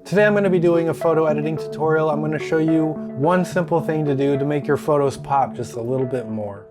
Today I'm going to be doing a photo editing tutorial. I'm going to show you one simple thing to do to make your photos pop just a little bit more.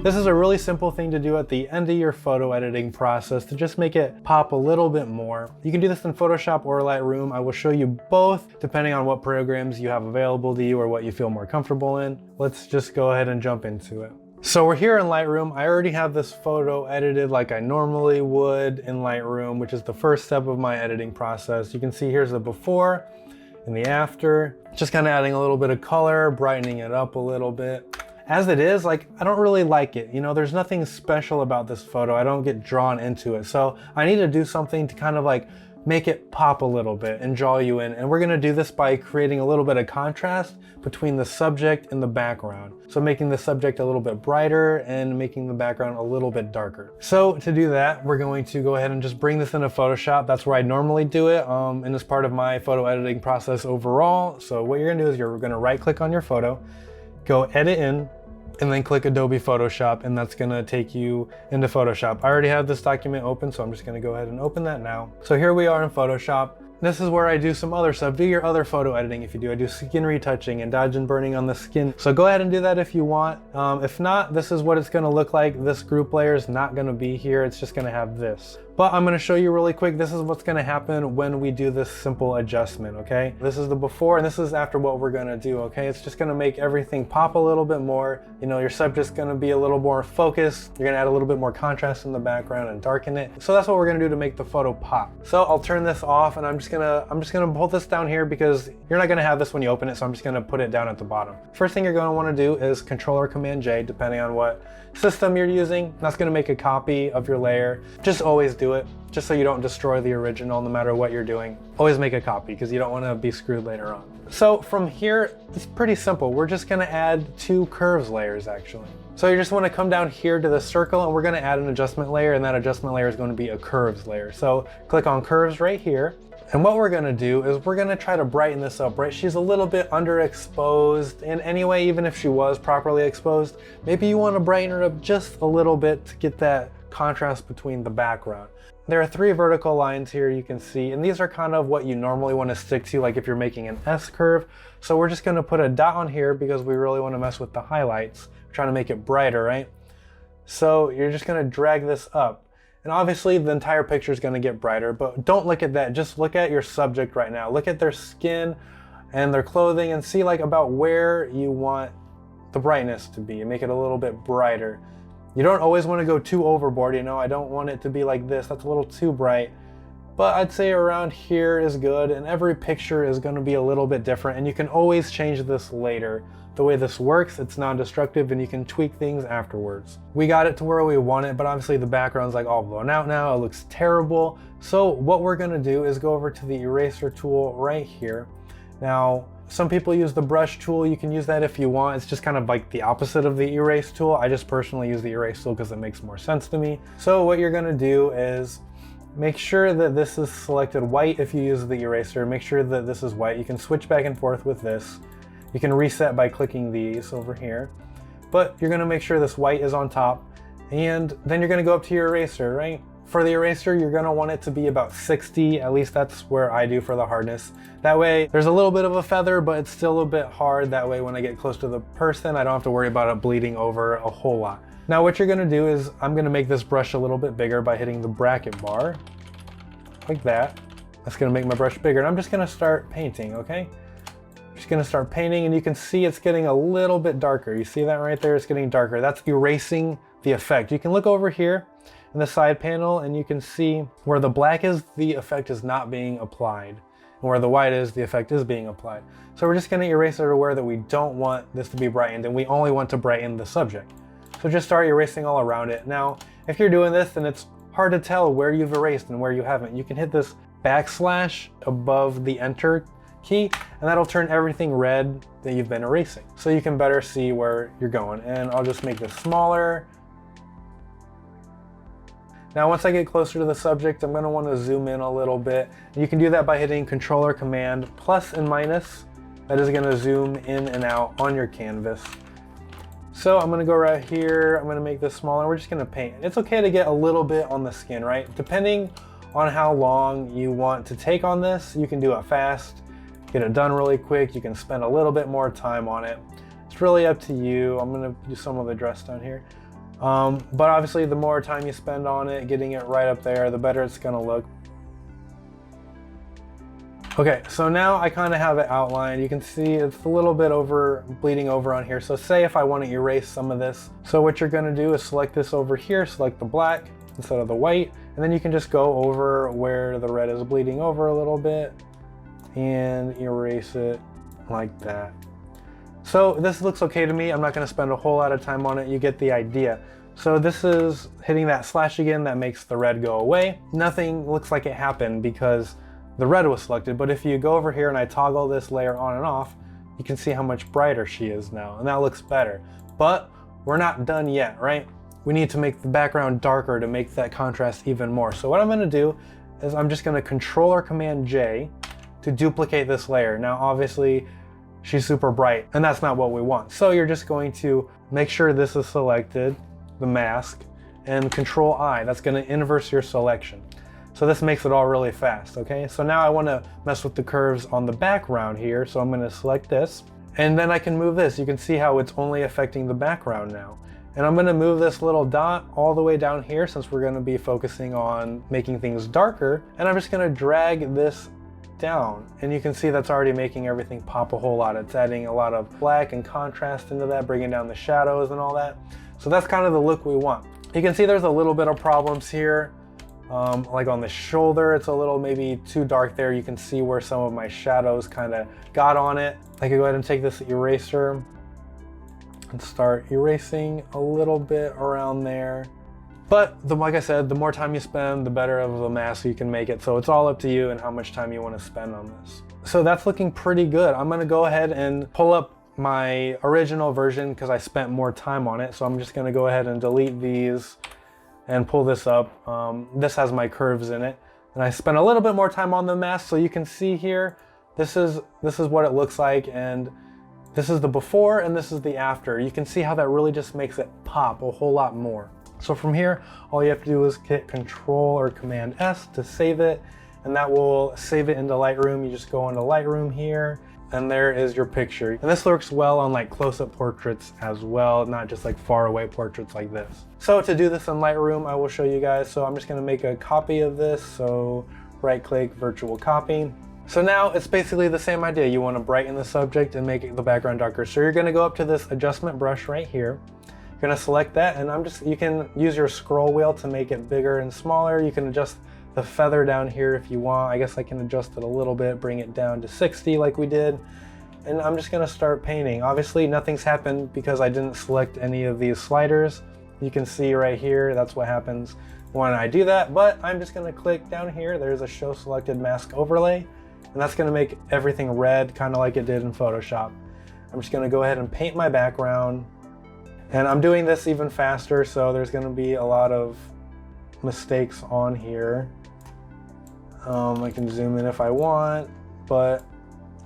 This is a really simple thing to do at the end of your photo editing process to just make it pop a little bit more. You can do this in Photoshop or Lightroom. I will show you both depending on what programs you have available to you or what you feel more comfortable in. Let's just go ahead and jump into it. So we're here in Lightroom. I already have this photo edited like I normally would in Lightroom, which is the first step of my editing process. You can see here's the before and the after. Just kind of adding a little bit of color, brightening it up a little bit. As it is, like, I don't really like it. You know, there's nothing special about this photo. I don't get drawn into it. So I need to do something to kind of like make it pop a little bit and draw you in. And we're gonna do this by creating a little bit of contrast between the subject and the background. So making the subject a little bit brighter and making the background a little bit darker. So to do that, we're going to go ahead and just bring this into Photoshop. That's where I normally do it, and it's part of my photo editing process overall. So what you're gonna do is you're gonna right click on your photo, go edit in, and then click Adobe Photoshop, and that's gonna take you into Photoshop. I already have this document open, so I'm just gonna go ahead and open that now. So here we are in Photoshop. This is where I do some other stuff. Do your other photo editing if you do. I do skin retouching and dodge and burning on the skin. So go ahead and do that if you want. If not, this is what it's gonna look like. This group layer is not gonna be here. It's just gonna have this. But I'm gonna show you really quick. This is what's gonna happen when we do this simple adjustment, okay? This is the before and this is after what we're gonna do, okay? It's just gonna make everything pop a little bit more. You know, your subject's gonna be a little more focused. You're gonna add a little bit more contrast in the background and darken it. So that's what we're gonna do to make the photo pop. So I'll turn this off and I'm just gonna hold this down here because you're not gonna have this when you open it, so I'm just gonna put it down at the bottom. First thing you're gonna wanna do is Control or Command J, depending on what system you're using. That's gonna make a copy of your layer. Just always do it, just so you don't destroy the original no matter what you're doing. Always make a copy because you don't wanna be screwed later on. So from here, it's pretty simple. We're just gonna add 2 curves layers actually. So you just wanna come down here to the circle and we're gonna add an adjustment layer, and that adjustment layer is gonna be a curves layer. So click on curves right here. And what we're gonna do is we're gonna try to brighten this up, right? She's a little bit underexposed, and anyway, even if she was properly exposed, maybe you wanna brighten her up just a little bit to get that contrast between the background. There are 3 vertical lines here you can see, and these are kind of what you normally wanna stick to, like if you're making an S curve. So we're just gonna put a dot on here because we really wanna mess with the highlights. We're trying to make it brighter, right? So you're just gonna drag this up. And obviously the entire picture is gonna get brighter, but don't look at that. Just look at your subject right now. Look at their skin and their clothing and see like about where you want the brightness to be and make it a little bit brighter. You don't always wanna go too overboard, you know, I don't want it to be like this. That's a little too bright. But I'd say around here is good, and every picture is gonna be a little bit different, and you can always change this later. The way this works, it's non-destructive and you can tweak things afterwards. We got it to where we want it, but obviously the background's like all blown out now. It looks terrible. So what we're gonna do is go over to the eraser tool right here. Now, some people use the brush tool. You can use that if you want. It's just kind of like the opposite of the erase tool. I just personally use the erase tool because it makes more sense to me. So what you're gonna do is make sure that this is selected white if you use the eraser. Make sure that this is white. You can switch back and forth with this. You can reset by clicking these over here, but you're gonna make sure this white is on top, and then you're gonna go up to your eraser, right? For the eraser, you're gonna want it to be about 60, at least that's where I do for the hardness. That way, there's a little bit of a feather, but it's still a bit hard. That way, when I get close to the person, I don't have to worry about it bleeding over a whole lot. Now, what you're gonna do is, I'm gonna make this brush a little bit bigger by hitting the bracket bar, like that. That's gonna make my brush bigger, and I'm just gonna start painting, okay? Just gonna start painting, and you can see it's getting a little bit darker. You see that right there? It's getting darker. That's erasing the effect. You can look over here in the side panel and you can see where the black is, the effect is not being applied. And where the white is, the effect is being applied. So we're just gonna erase it to where that we don't want this to be brightened, and we only want to brighten the subject. So just start erasing all around it. Now, if you're doing this and it's hard to tell where you've erased and where you haven't, you can hit this backslash above the enter key, and that'll turn everything red that you've been erasing. So you can better see where you're going. And I'll just make this smaller. Now, once I get closer to the subject, I'm gonna wanna zoom in a little bit. And you can do that by hitting Control or Command plus and minus. That is gonna zoom in and out on your canvas. So I'm gonna go right here, I'm gonna make this smaller, we're just gonna paint. It's okay to get a little bit on the skin, right? Depending on how long you want to take on this, you can do it fast, get it done really quick, you can spend a little bit more time on it. It's really up to you. I'm gonna do some of the dress down here. But obviously the more time you spend on it, getting it right up there, the better it's gonna look. Okay, so now I kind of have it outlined. You can see it's a little bit bleeding over on here. So say if I want to erase some of this. So what you're gonna do is select this over here, select the black instead of the white, and then you can just go over where the red is bleeding over a little bit and erase it like that. So this looks okay to me. I'm not gonna spend a whole lot of time on it. You get the idea. So this is hitting that slash again that makes the red go away. Nothing looks like it happened because the red was selected, but if you go over here and I toggle this layer on and off, you can see how much brighter she is now, and that looks better. But we're not done yet, right? We need to make the background darker to make that contrast even more. So what I'm gonna do is I'm just gonna Control or Command J to duplicate this layer. Now obviously she's super bright and that's not what we want. So you're just going to make sure this is selected, the mask, and Control I, that's gonna inverse your selection. So this makes it all really fast, okay? So now I wanna mess with the curves on the background here, so I'm gonna select this, and then I can move this. You can see how it's only affecting the background now. And I'm gonna move this little dot all the way down here since we're gonna be focusing on making things darker, and I'm just gonna drag this down, and you can see that's already making everything pop a whole lot. It's adding a lot of black and contrast into that, bringing down the shadows and all that. So that's kind of the look we want. You can see there's a little bit of problems here. Like on the shoulder, it's a little maybe too dark there. You can see where some of my shadows kind of got on it. I could go ahead and take this eraser and start erasing a little bit around there. But like I said, the more time you spend, the better of a mask you can make it. So it's all up to you and how much time you want to spend on this. So that's looking pretty good. I'm gonna go ahead and pull up my original version because I spent more time on it. So I'm just gonna go ahead and delete these and pull this up. This has my curves in it. And I spent a little bit more time on the mask, so you can see here, this is what it looks like, and this is the before and this is the after. You can see how that really just makes it pop a whole lot more. So from here, all you have to do is hit Control or Command S to save it, and that will save it into Lightroom. You just go into Lightroom here, and there is your picture. And this works well on like close-up portraits as well, not just like far away portraits like this. So to do this in Lightroom, I will show you guys. So I'm just gonna make a copy of this. So right-click, virtual copy. So now it's basically the same idea. You wanna brighten the subject and make the background darker. So you're gonna go up to this adjustment brush right here. You're gonna select that, and you can use your scroll wheel to make it bigger and smaller. You can adjust the feather down here if you want. I guess I can adjust it a little bit, bring it down to 60 like we did. And I'm just gonna start painting. Obviously nothing's happened because I didn't select any of these sliders. You can see right here, that's what happens when I do that. But I'm just gonna click down here. There's a show selected mask overlay, and that's gonna make everything red, kind of like it did in Photoshop. I'm just gonna go ahead and paint my background. And I'm doing this even faster, so there's gonna be a lot of mistakes on here. I can zoom in if I want, but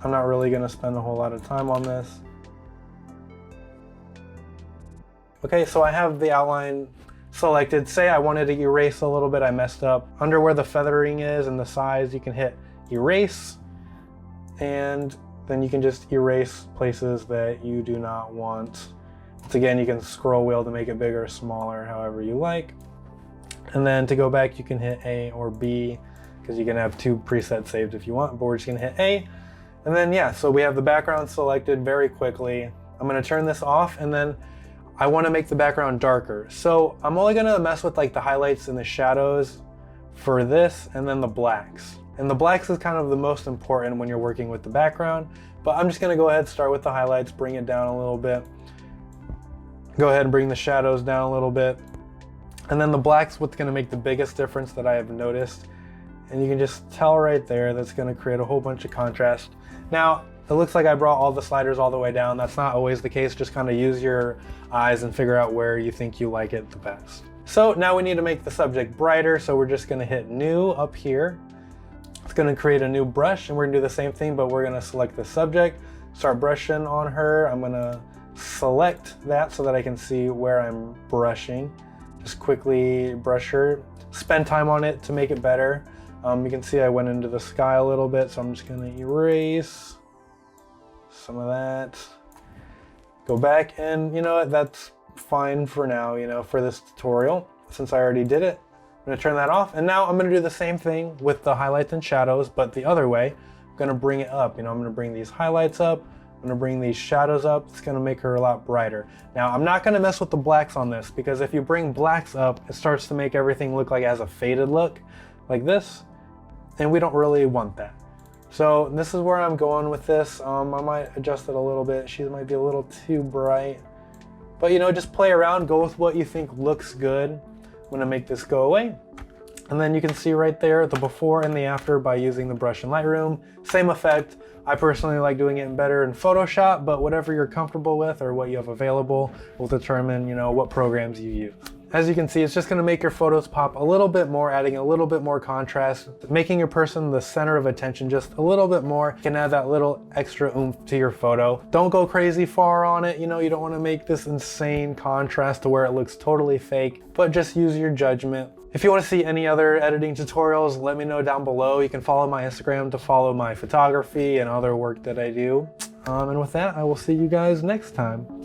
I'm not really gonna spend a whole lot of time on this. Okay, so I have the outline selected. Say I wanted to erase a little bit, I messed up. Under where the feathering is and the size, you can hit erase, and then you can just erase places that you do not want. Once again, you can scroll wheel to make it bigger or smaller, however you like. And then to go back, you can hit A or B, because you can have two presets saved if you want, but we're just gonna hit A. And then yeah, so we have the background selected very quickly. I'm gonna turn this off, and then I wanna make the background darker. So I'm only gonna mess with like the highlights and the shadows for this, and then the blacks. And the blacks is kind of the most important when you're working with the background, but I'm just gonna go ahead and start with the highlights, bring it down a little bit. Go ahead and bring the shadows down a little bit. And then the black's what's gonna make the biggest difference that I have noticed. And you can just tell right there that's gonna create a whole bunch of contrast. Now, it looks like I brought all the sliders all the way down. That's not always the case. Just kind of use your eyes and figure out where you think you like it the best. So now we need to make the subject brighter. So we're just gonna hit new up here. It's gonna create a new brush, and we're gonna do the same thing, but we're gonna select the subject, start brushing on her. I'm gonna select that so that I can see where I'm brushing. Just quickly brush her, spend time on it to make it better. You can see I went into the sky a little bit, so I'm just gonna erase some of that. Go back, and you know what, that's fine for now, you know, for this tutorial, since I already did it. I'm gonna turn that off, and now I'm gonna do the same thing with the highlights and shadows, but the other way. I'm gonna bring it up, you know, I'm gonna bring these highlights up, I'm gonna bring these shadows up. It's gonna make her a lot brighter. Now, I'm not gonna mess with the blacks on this, because if you bring blacks up, it starts to make everything look like it has a faded look, like this, and we don't really want that. So this is where I'm going with this. I might adjust it a little bit. She might be a little too bright. But you know, just play around, go with what you think looks good. I'm gonna make this go away. And then you can see right there the before and the after by using the brush in Lightroom. Same effect. I personally like doing it better in Photoshop, but whatever you're comfortable with or what you have available will determine, you know, what programs you use. As you can see, it's just gonna make your photos pop a little bit more, adding a little bit more contrast, making your person the center of attention just a little bit more. You can add that little extra oomph to your photo. Don't go crazy far on it. You know, you don't wanna make this insane contrast to where it looks totally fake, but just use your judgment. If you want to see any other editing tutorials, let me know down below. You can follow my Instagram to follow my photography and other work that I do. And with that, I will see you guys next time.